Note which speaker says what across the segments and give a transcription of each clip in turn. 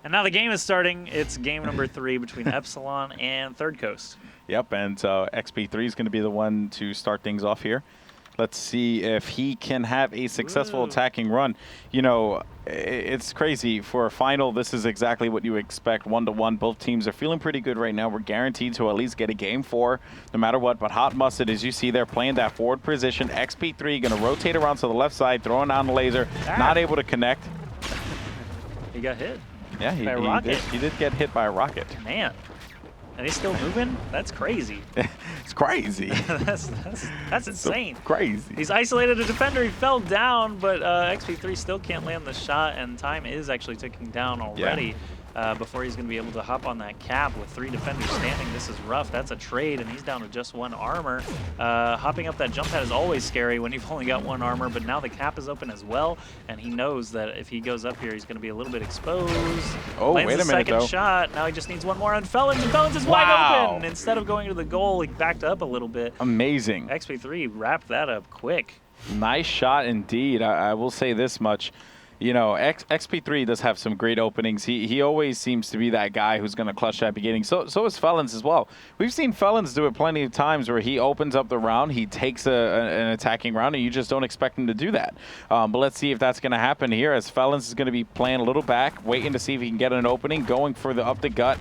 Speaker 1: And now the game is starting. It's game number 3 between Epsilon and ThirdCoast.
Speaker 2: Yep, and XP3 is going to be the one to start things off here. Let's see if he can have a successful attacking run. You know, it's crazy. For a final, this is exactly what you expect, 1-1. Both teams are feeling pretty good right now. We're guaranteed to at least get a game 4, no matter what. But Hot Mustard, as you see, they're playing that forward position. XP3 going to rotate around to the left side, throwing down the laser, not able to connect.
Speaker 1: He got hit.
Speaker 2: Yeah, he did get hit by a rocket.
Speaker 1: Man. And he's still moving? That's crazy.
Speaker 2: It's crazy.
Speaker 1: that's insane.
Speaker 2: So crazy.
Speaker 1: He's isolated a defender. He fell down, but XP3 still can't land the shot, and time is actually ticking down already. Before he's going to be able to hop on that cap with 3 defenders standing. This is rough. That's a trade, and he's down to just 1 armor. Hopping up that jump pad is always scary when you've only got 1 armor, but now the cap is open as well, and he knows that if he goes up here, he's going to be a little bit exposed.
Speaker 2: Oh,
Speaker 1: Lands
Speaker 2: wait a minute,
Speaker 1: second
Speaker 2: though.
Speaker 1: shot. Now he just needs 1 more on Felons, and Felons is wide open. Instead of going to the goal, he backed up a little bit.
Speaker 2: Amazing.
Speaker 1: XP3 wrapped that up quick.
Speaker 2: Nice shot indeed. I will say this much. You know, XP3 does have some great openings. He always seems to be that guy who's going to clutch that beginning. So is Felons as well. We've seen Felons do it plenty of times where he opens up the round, he takes an attacking round, and you just don't expect him to do that. But let's see if that's going to happen here, as Felons is going to be playing a little back, waiting to see if he can get an opening, going for the up the gut,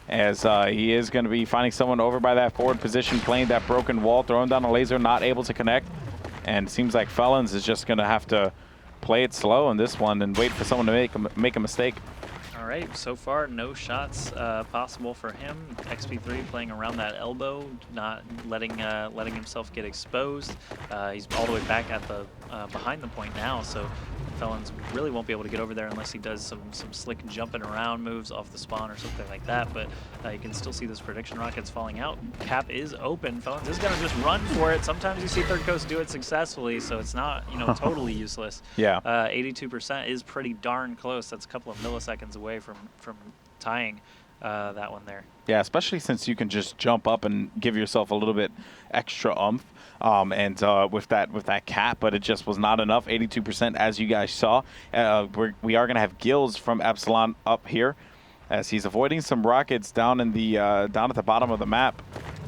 Speaker 2: as he is going to be finding someone over by that forward position, playing that broken wall, throwing down a laser, not able to connect. And it seems like Felons is just going to have to play it slow in this one and wait for someone to make a mistake.
Speaker 1: All right, so far no shots possible for him. XP3 playing around that elbow, not letting himself get exposed. He's all the way back at the behind the point now, so Felons really won't be able to get over there unless he does some slick jumping around moves off the spawn or something like that. But you can still see those prediction rockets falling out. Cap is open. Felons is going to just run for it. Sometimes you see ThirdCoast do it successfully, so it's not totally useless.
Speaker 2: Yeah.
Speaker 1: 82% is pretty darn close. That's a couple of milliseconds away from tying that one there.
Speaker 2: Yeah, especially since you can just jump up and give yourself a little bit extra oomph. With that cap, but it just was not enough. 82%, as you guys saw. We are going to have Gills from Epsilon up here, as he's avoiding some rockets down in the down at the bottom of the map.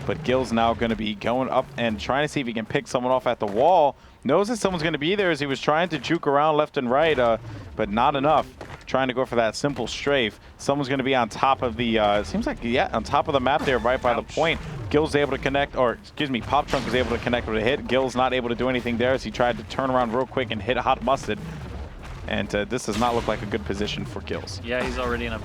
Speaker 2: But Gills now going to be going up and trying to see if he can pick someone off at the wall. Knows that someone's going to be there, as he was trying to juke around left and right, but not enough. Trying to go for that simple strafe. Someone's going to be on top of the, seems like, yeah, on top of the map there, right by the point. Gil's able to connect, or excuse me, Pop Trunk was able to connect with a hit. Gil's not able to do anything there, as he tried to turn around real quick and hit Hot Mustard. And this does not look like a good position for Gills.
Speaker 1: Yeah, he's already in a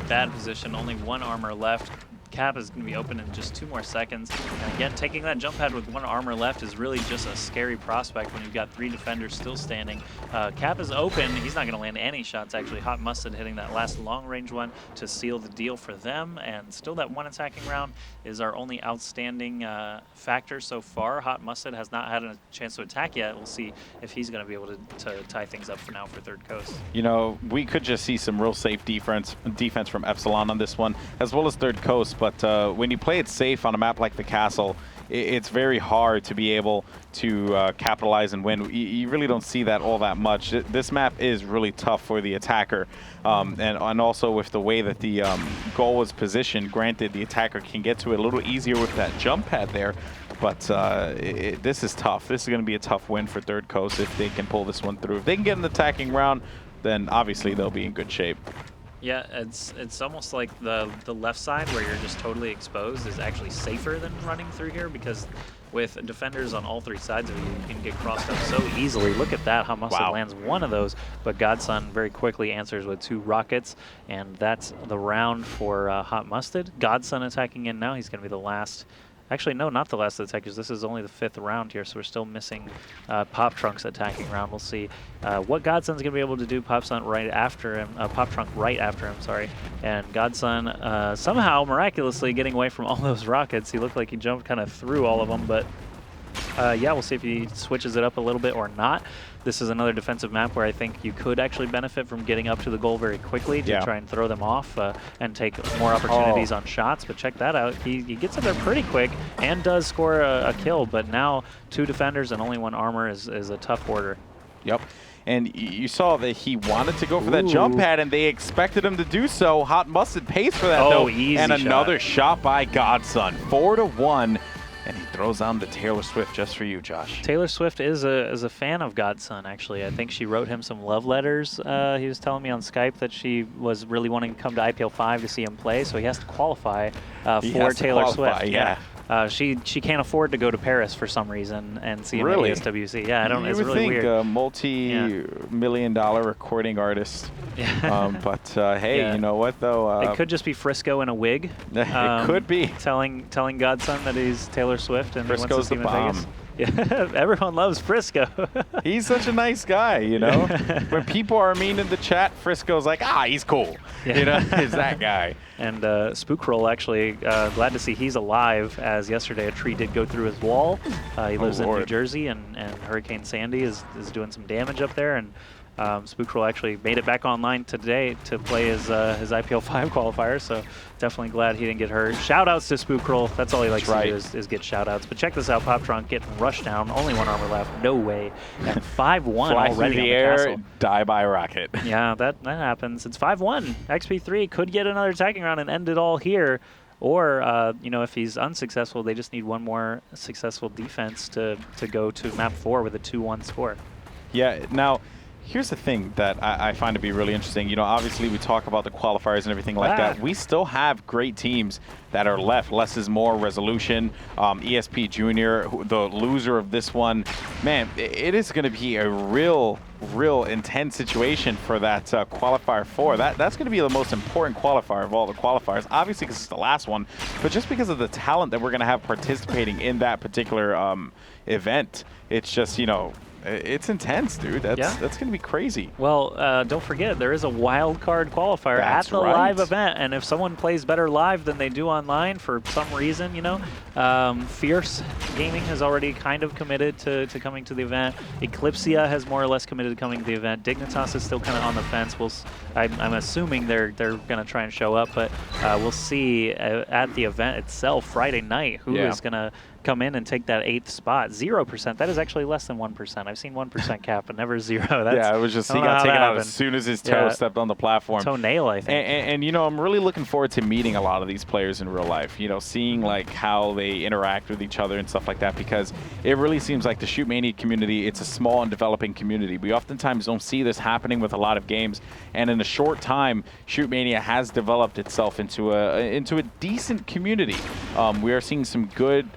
Speaker 1: bad position. Only 1 armor left. Cap is going to be open in just 2 more seconds. And again, taking that jump pad with 1 armor left is really just a scary prospect when you've got 3 defenders still standing. Cap is open. He's not going to land any shots, actually. Hot Mustard hitting that last long-range one to seal the deal for them. And still that 1 attacking round is our only outstanding factor so far. Hot Mustard has not had a chance to attack yet. We'll see if he's going to be able to tie things up for now for ThirdCoast.
Speaker 2: You know, we could just see some real safe defense from Epsilon on this one, as well as ThirdCoast. But when you play it safe on a map like the Castle, it's very hard to be able to capitalize and win. You really don't see that all that much. This map is really tough for the attacker. And also with the way that the goal was positioned, granted, the attacker can get to it a little easier with that jump pad there. But this is tough. This is going to be a tough win for ThirdCoast if they can pull this one through. If they can get an attacking round, then obviously they'll be in good shape.
Speaker 1: Yeah, it's almost like the left side where you're just totally exposed is actually safer than running through here, because with defenders on all 3 sides of you, you can get crossed up so easily. Look at that. Hot Mustard lands 1 of those, but Godson very quickly answers with 2 rockets, and that's the round for Hot Mustard. Godson attacking in now. He's going to be the last. Actually, no, not the last attackers. This is only the 5th round here, so we're still missing Pop Trunk's attacking round. We'll see what Godson's going to be able to do. Pop Trunk right after him, sorry. And Godson somehow, miraculously, getting away from all those rockets. He looked like he jumped kind of through all of them, but yeah, we'll see if he switches it up a little bit or not. This is another defensive map where I think you could actually benefit from getting up to the goal very quickly to try and throw them off and take more opportunities on shots. But check that out. He gets up there pretty quick and does score a kill. But now 2 defenders and only 1 armor is a tough order.
Speaker 2: Yep. and you saw that he wanted to go for that jump pad, and they expected him to do so. Hot Mustard pays for that, though.
Speaker 1: Easy
Speaker 2: and
Speaker 1: shot.
Speaker 2: Another shot by Godson. 4-1. And he throws down the Taylor Swift just for you, Josh.
Speaker 1: Taylor Swift is a fan of Godson, actually. I think she wrote him some love letters. He was telling me on Skype that she was really wanting to come to IPL5 to see him play, so he has to qualify for Taylor Swift.
Speaker 2: Yeah.
Speaker 1: She can't afford to go to Paris for some reason and see him
Speaker 2: Really?
Speaker 1: at ESWC. Yeah, I don't.
Speaker 2: You
Speaker 1: It's
Speaker 2: would
Speaker 1: really
Speaker 2: think
Speaker 1: weird.
Speaker 2: a multi-million-dollar recording artist. But hey, you know what though?
Speaker 1: It could just be Frisco in a wig.
Speaker 2: It could be
Speaker 1: telling Godson that he's Taylor Swift and
Speaker 2: Frisco's
Speaker 1: he wants to see
Speaker 2: the
Speaker 1: him in
Speaker 2: bomb.
Speaker 1: Vegas. Yeah, everyone loves Frisco.
Speaker 2: He's such a nice guy, you know. When people are mean in the chat, Frisco's like, he's cool.
Speaker 1: Yeah.
Speaker 2: You know, he's that guy.
Speaker 1: And Spookroll, actually, glad to see he's alive, as yesterday a tree did go through his wall. He lives in New Jersey, and Hurricane Sandy is doing some damage up there. And Spookroll actually made it back online today to play his IPL5 qualifier, so definitely glad he didn't get hurt. Shout-outs to Spookroll. That's all he likes to do is get shout-outs. But check this out, Poptron getting rushed down. Only one armor left. No way. And 5-1
Speaker 2: Fly
Speaker 1: already
Speaker 2: through
Speaker 1: on
Speaker 2: the
Speaker 1: the
Speaker 2: air,
Speaker 1: castle.
Speaker 2: die by rocket.
Speaker 1: Yeah, that happens. It's 5-1. XP3 could get another attacking round and end it all here. Or, you know, if he's unsuccessful, they just need one more successful defense to go to map 4 with a 2-1 score.
Speaker 2: Yeah, now, here's the thing that I find to be really interesting. You know, obviously we talk about the qualifiers and everything like that. We still have great teams that are left. Less is more, Resolution, ESP Junior, the loser of this one. Man, it is going to be a real intense situation for that qualifier 4. That's going to be the most important qualifier of all the qualifiers, obviously because it's the last one, but just because of the talent that we're going to have participating in that particular event. It's just, you know, it's intense, dude. That's going to be crazy.
Speaker 1: Well, don't forget, there is a wild card qualifier at the live event, and if someone plays better live than they do online for some reason, you know, Fierce Gaming has already kind of committed to coming to the event. Eclipsia has more or less committed to coming to the event. Dignitas is still kind of on the fence. I'm assuming they're going to try and show up, but we'll see at the event itself Friday night who is going to come in and take that 8th spot. 0%. That is actually less than 1%. I've seen 1% cap, but never 0.
Speaker 2: It was just he got taken out as soon as his toe stepped on the platform.
Speaker 1: Toenail, I think.
Speaker 2: And you know, I'm really looking forward to meeting a lot of these players in real life. You know, seeing like how they interact with each other and stuff like that, because it really seems like the Shootmania community, it's a small and developing community. We oftentimes don't see this happening with a lot of games, and in a short time, Shootmania has developed itself into a decent community. We are seeing some good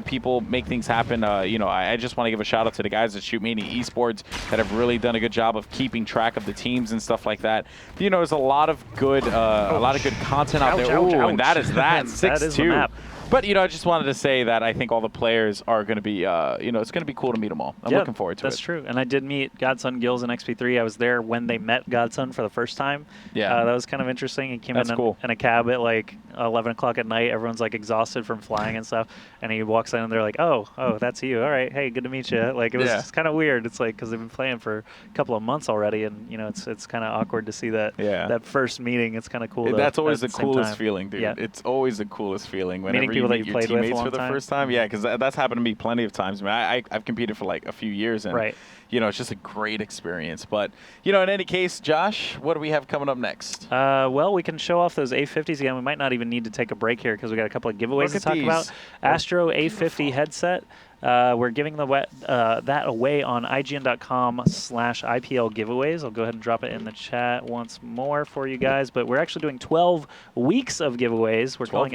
Speaker 2: people make things happen. You know, I just want to give a shout out to the guys at Shootmania Esports that have really done a good job of keeping track of the teams and stuff like that. You know, there's a lot of good content out there. And that is that 6-2. But, you know, I just wanted to say that I think all the players are going to be, you know, it's going to be cool to meet them all. I'm looking forward to it.
Speaker 1: That's true. And I did meet Godson Gills in XP3. I was there when they met Godson for the first time.
Speaker 2: Yeah.
Speaker 1: That was kind of interesting. He came in a cab at like 11 o'clock at night. Everyone's like exhausted from flying and stuff. And he walks in and they're like, oh, that's you. All right. Hey, good to meet you. Like, it was just kind of weird. It's like, because they've been playing for a couple of months already. And, you know, it's kind of awkward to see that that first meeting. It's kind of cool.
Speaker 2: That's always the coolest feeling, dude. Yeah. It's always the coolest feeling whenever
Speaker 1: meeting people
Speaker 2: you meet your teammates for the first time. Yeah, because that's happened to me plenty of times. I mean, I've competed for like a few years, and you know, it's just a great experience. But you know, in any case, Josh, what do we have coming up next?
Speaker 1: Well, we can show off those A50s again. We might not even need to take a break here because we got a couple of giveaways to talk about. Astro A50 headset. We're giving that away on IGN.com/IPL giveaways. I'll go ahead and drop it in the chat once more for you guys. But we're actually doing 12 weeks of giveaways. We're calling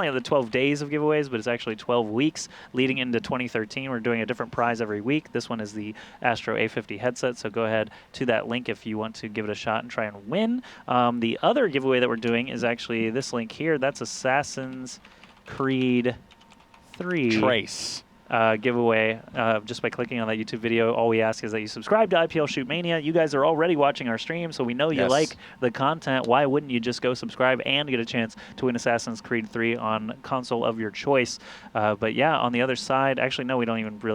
Speaker 1: it the 12 days of giveaways, but it's actually 12 weeks leading into 2013. We're doing a different prize every week. This one is the Astro A50 headset. So go ahead to that link if you want to give it a shot and try and win. The other giveaway that we're doing is actually this link here. That's Assassin's Creed 3
Speaker 2: Trace
Speaker 1: giveaway. Just by clicking on that YouTube video, all we ask is that you subscribe to IPL Shootmania. You guys are already watching our stream, so we know you like the content. Why wouldn't you just go subscribe and get a chance to win Assassin's Creed 3 on console of your choice? But yeah, on the other side, actually, no, we don't even really